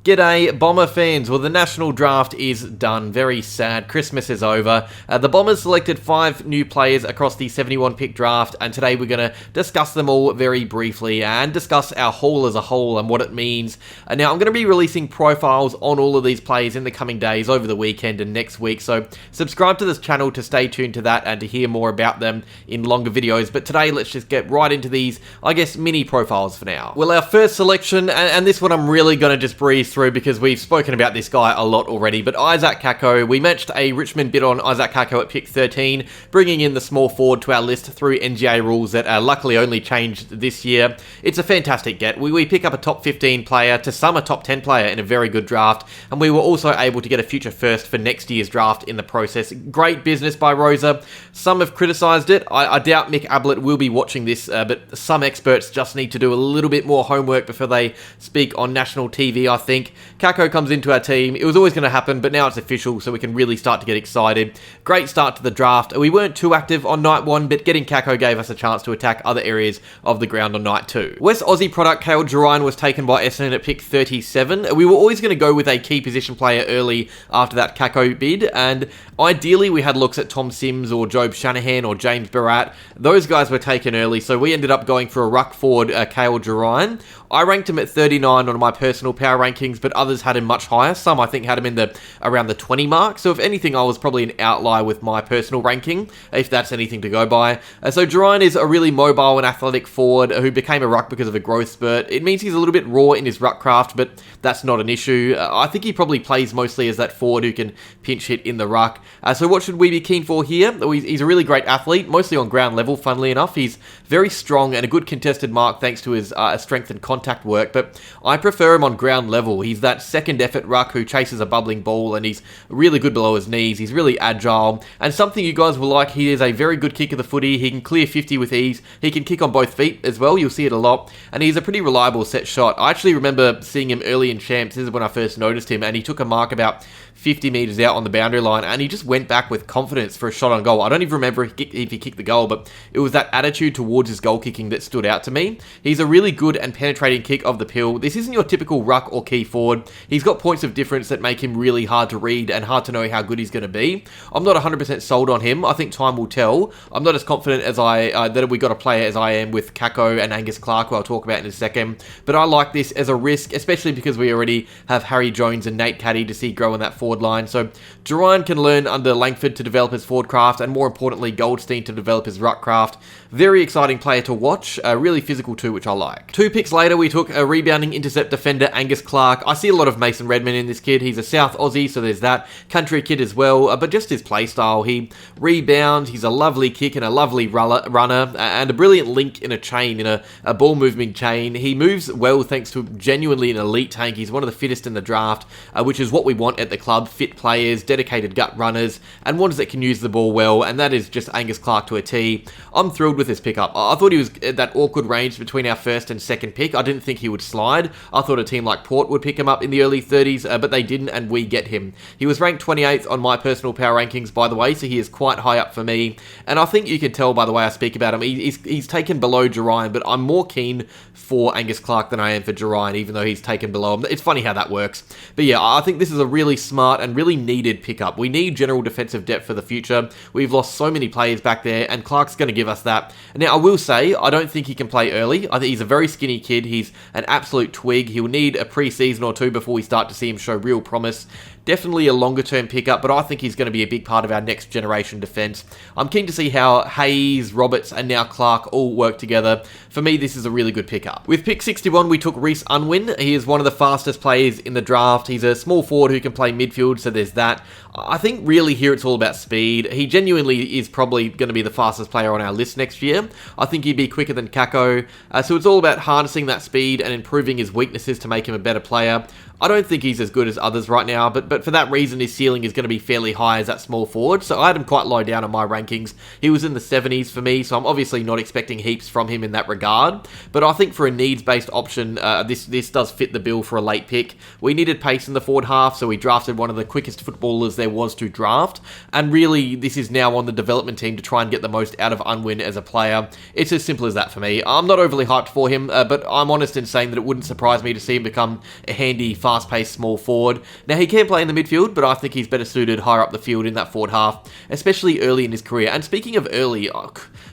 G'day, Bomber fans. Well, the national draft is done. Very sad. Christmas is over. The Bombers selected 5 new players across the 71-pick draft, and today we're going to discuss them all very briefly and discuss our haul as a whole and what it means. Now, I'm going to be releasing profiles on all of these players in the coming days, over the weekend and next week, so subscribe to this channel to stay tuned to that and to hear more about them in longer videos. But today, let's just get right into these, I guess, mini profiles for now. Well, our first selection, and this one I'm really going to just breeze through because we've spoken about this guy a lot already, but Zak Kako. We matched a Richmond bid on Zak Kako at pick 13, bringing in the small forward to our list through NGA rules that luckily only changed this year. It's a fantastic get. We pick up a top 15 player, to some a top 10 player in a very good draft, and we were also able to get a future first for next year's draft in the process. Great business by Rosa. Some have criticised it. I doubt Mick Ablett will be watching this, but some experts just need to do a little bit more homework before they speak on national TV, I think. Kako comes into our team. It was always going to happen, but now it's official, so we can really start to get excited. Great start to the draft. We weren't too active on night 1, but getting Kako gave us a chance to attack other areas of the ground on night 2. West Aussie product Kayle Gerreyn was taken by Essendon at pick 37. We were always going to go with a key position player early after that Kako bid, and ideally we had looks at Tom Sims or Job Shanahan or James Barat. Those guys were taken early, so we ended up going for a ruck forward, Kayle Gerreyn. I ranked him at 39 on my personal power rankings, but others had him much higher. Some, I think, had him in around the 20 mark. So if anything, I was probably an outlier with my personal ranking, if that's anything to go by. So Gerreyn is a really mobile and athletic forward who became a ruck because of a growth spurt. It means he's a little bit raw in his ruck craft, but that's not an issue. I think he probably plays mostly as that forward who can pinch hit in the ruck. So what should we be keen for here? He's a really great athlete, mostly on ground level, funnily enough. He's very strong and a good contested mark thanks to his strength and contact work, but I prefer him on ground level. He's that second effort ruck who chases a bubbling ball, and he's really good below his knees. He's really agile, and something you guys will like, he is a very good kick of the footy. He can clear 50 with ease. He can kick on both feet as well. You'll see it a lot, and he's a pretty reliable set shot. I actually remember seeing him early in champs. This is when I first noticed him, and he took a mark about 50 metres out on the boundary line, and he just went back with confidence for a shot on goal. I don't even remember if he kicked the goal, but it was that attitude towards his goal kicking that stood out to me. He's a really good and penetrating kick of the pill. This isn't your typical ruck or key forward. He's got points of difference that make him really hard to read and hard to know how good he's going to be. I'm not 100% sold on him. I think time will tell. I'm not as confident as that we got a player as I am with Kako and Angus Clarke, who I'll talk about in a second. But I like this as a risk, especially because we already have Harry Jones and Nate Caddy to see grow in that forward line. So Gerreyn can learn under Langford to develop his forward craft, and more importantly, Goldstein to develop his ruck craft. Very exciting player to watch. Really physical too, which I like. 2 picks later, we took a rebounding intercept defender, Angus Clarke. I see a lot of Mason Redman in this kid. He's a South Aussie, so there's that. Country kid as well, but just his play style. He rebounds, he's a lovely kick and a lovely runner, and a brilliant link in a chain, in a ball moving chain. He moves well thanks to genuinely an elite tank. He's one of the fittest in the draft, which is what we want at the club. Fit players, dedicated gut runners, and ones that can use the ball well, and that is just Angus Clarke to a T. I'm thrilled with this pickup. I thought he was at that awkward range between our first and second pick. I didn't think he would slide. I thought a team like Port would pick him up in the early 30s, but they didn't, and we get him. He was ranked 28th on my personal power rankings, by the way, so he is quite high up for me, and I think you can tell by the way I speak about him. He's taken below Gerreyn, but I'm more keen for Angus Clarke than I am for Gerreyn, even though he's taken below him. It's funny how that works. But yeah, I think this is a really smart and really needed pickup. We need general defensive depth for the future. We've lost so many players back there, and Clark's going to give us that. Now, I will say, I don't think he can play early. I think he's a very skinny kid. He's an absolute twig. He'll need a pre-season or two before we start to see him show real promise. Definitely a longer-term pickup, but I think he's going to be a big part of our next generation defence. I'm keen to see how Hayes, Roberts, and now Clarke all work together. For me, this is a really good pickup. With pick 61, we took Rhys Unwin. He is one of the fastest players in the draft. He's a small forward who can play midfield, so there's that. I think really here it's all about speed. He genuinely is probably going to be the fastest player on our list next year. I think he'd be quicker than Kako. So it's all about harnessing that speed and improving his weaknesses to make him a better player. I don't think he's as good as others right now, but but for that reason, his ceiling is going to be fairly high as that small forward, so I had him quite low down on my rankings. He was in the 70s for me, so I'm obviously not expecting heaps from him in that regard, but I think for a needs-based option, this does fit the bill for a late pick. We needed pace in the forward half, so we drafted one of the quickest footballers there was to draft, and really, this is now on the development team to try and get the most out of Unwin as a player. It's as simple as that for me. I'm not overly hyped for him, but I'm honest in saying that it wouldn't surprise me to see him become a handy, fast-paced small forward. Now, he can play in the midfield, but I think he's better suited higher up the field in that forward half, especially early in his career. And speaking of early,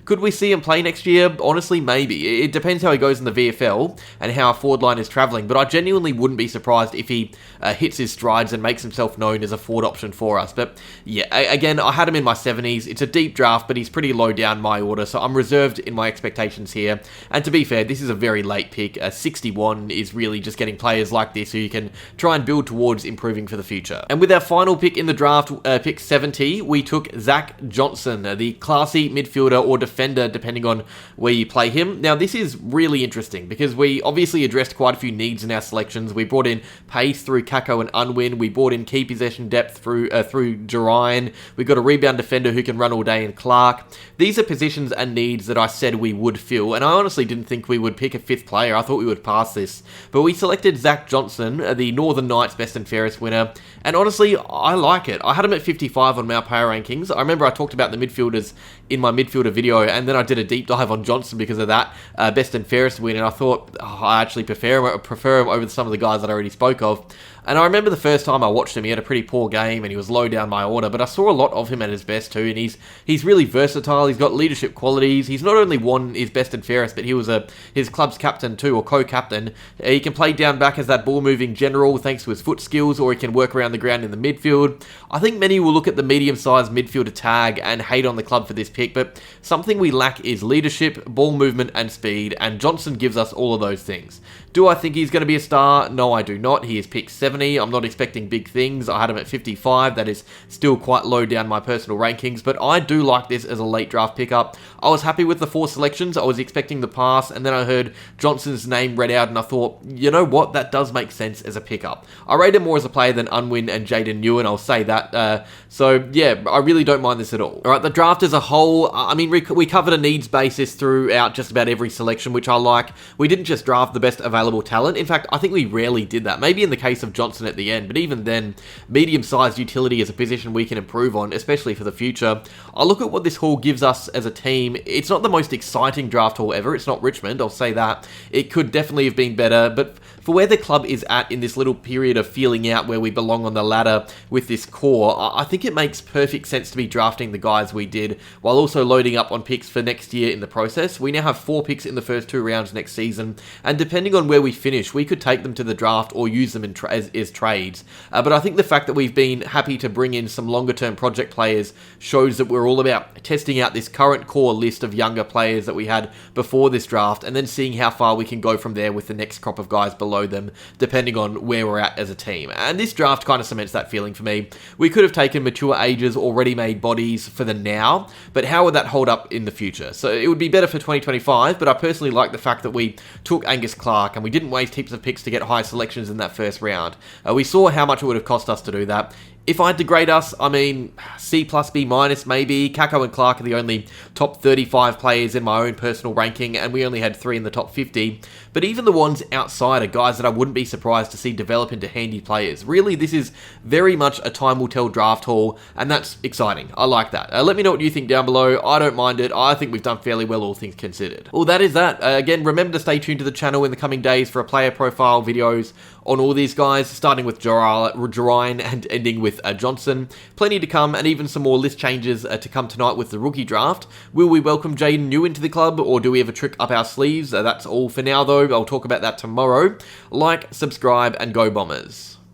could we see him play next year? Honestly, maybe. It depends how he goes in the VFL and how our forward line is travelling, but I genuinely wouldn't be surprised if he hits his strides and makes himself known as a forward option for us. But yeah, again, I had him in my 70s. It's a deep draft, but he's pretty low down my order, so I'm reserved in my expectations here. And to be fair, this is a very late pick. 61 is really just getting players like this who you can try and build towards improving for the future. And with our final pick in the draft, pick 70, we took Zak Johnson, the classy midfielder or defender, depending on where you play him. Now, this is really interesting because we obviously addressed quite a few needs in our selections. We brought in pace through Kako and Unwin. We brought in key possession depth through Gerreyn. We got a rebound defender who can run all day in Clarke. These are positions and needs that I said we would fill, and I honestly didn't think we would pick a fifth player. I thought we would pass this, but we selected Zak Johnson, the Northern Knights Best and Fairest winner, and honestly, I like it. I had him at 55 on my power rankings. I remember I talked about the midfielders in my midfielder video, and then I did a deep dive on Johnson because of that Best and Fairest win, and I thought, I actually prefer him over some of the guys that I already spoke of. And I remember the first time I watched him, he had a pretty poor game and he was low down my order, but I saw a lot of him at his best too, and he's really versatile. He's got leadership qualities. He's not only won his Best and Fairest, but he was his club's captain too, or co-captain. He can play down back as that ball-moving general thanks to his foot skills, or he can work around the ground in the midfield. I think many will look at the medium-sized midfielder tag and hate on the club for this pick, but something we lack is leadership, ball movement, and speed, and Johnson gives us all of those things. Do I think he's going to be a star? No, I do not. He is picked 70. I'm not expecting big things. I had him at 55. That is still quite low down my personal rankings, but I do like this as a late draft pickup. I was happy with the 4 selections. I was expecting the pass, and then I heard Johnson's name read out, and I thought, you know what? That does make sense as a pickup. I rate him more as a player than Unwin and Jaden Newen, I'll say that. So, yeah, I really don't mind this at all. All right, the draft as a whole, I mean, we covered a needs basis throughout just about every selection, which I like. We didn't just draft the best available talent. In fact, I think we rarely did that. Maybe in the case of Johnson at the end, but even then, medium-sized utility is a position we can improve on, especially for the future. I look at what this haul gives us as a team. It's not the most exciting draft haul ever. It's not Richmond, I'll say that. It could definitely have been better, but for where the club is at in this little period of feeling out where we belong on the ladder with this core, I think it makes perfect sense to be drafting the guys we did, while also loading up on picks for next year in the process. We now have 4 picks in the first 2 rounds next season, and depending on where we finish, we could take them to the draft or use them as trades. But I think the fact that we've been happy to bring in some longer-term project players shows that we're all about testing out this current core list of younger players that we had before this draft, and then seeing how far we can go from there with the next crop of guys below them, depending on where we're at as a team. And this draft kind of cements that feeling for me. We could have taken mature ages or ready-made bodies for the now, but how would that hold up in the future? So it would be better for 2025, but I personally like the fact that we took Angus Clarke and we didn't waste heaps of picks to get high selections in that first round. We saw how much it would have cost us to do that. If I had to grade us, I mean, C+, B- maybe. Kako and Clarke are the only top 35 players in my own personal ranking, and we only had 3 in the top 50. But even the ones outside are guys that I wouldn't be surprised to see develop into handy players. Really, this is very much a time will tell draft haul, and that's exciting. I like that. Let me know what you think down below. I don't mind it. I think we've done fairly well, all things considered. Well, that is that. Again, remember to stay tuned to the channel in the coming days for a player profile videos on all these guys, starting with Gerreyn and ending with Johnson. Plenty to come, and even some more list changes to come tonight with the rookie draft. Will we welcome Jaden Newen to the club, or do we have a trick up our sleeves? That's all for now, though. I'll talk about that tomorrow. Like, subscribe, and go Bombers.